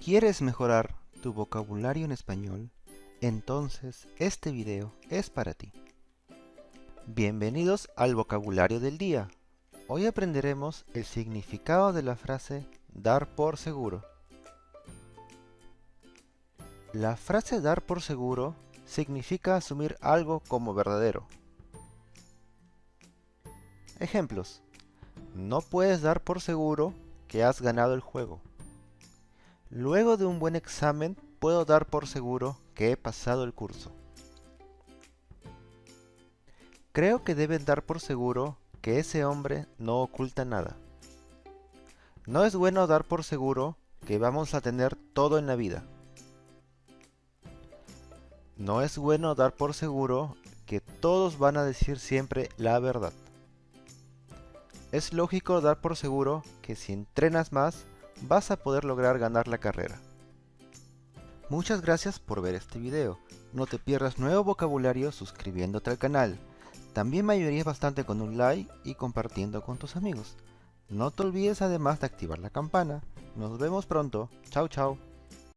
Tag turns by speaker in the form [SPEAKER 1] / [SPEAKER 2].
[SPEAKER 1] ¿Quieres mejorar tu vocabulario en español? Entonces este video es para ti. Bienvenidos al vocabulario del día. Hoy aprenderemos el significado de la frase dar por seguro. La frase dar por seguro significa asumir algo como verdadero. Ejemplos: no puedes dar por seguro que has ganado el juego. Luego de un buen examen, puedo dar por seguro que he pasado el curso. Creo que deben dar por seguro que ese hombre no oculta nada. No es bueno dar por seguro que vamos a tener todo en la vida. No es bueno dar por seguro que todos van a decir siempre la verdad. Es lógico dar por seguro que si entrenas más, vas a poder lograr ganar la carrera. Muchas gracias por ver este video. No te pierdas nuevo vocabulario suscribiéndote al canal. También me ayudarías bastante con un like y compartiendo con tus amigos. No te olvides además de activar la campana. Nos vemos pronto. Chao, chao.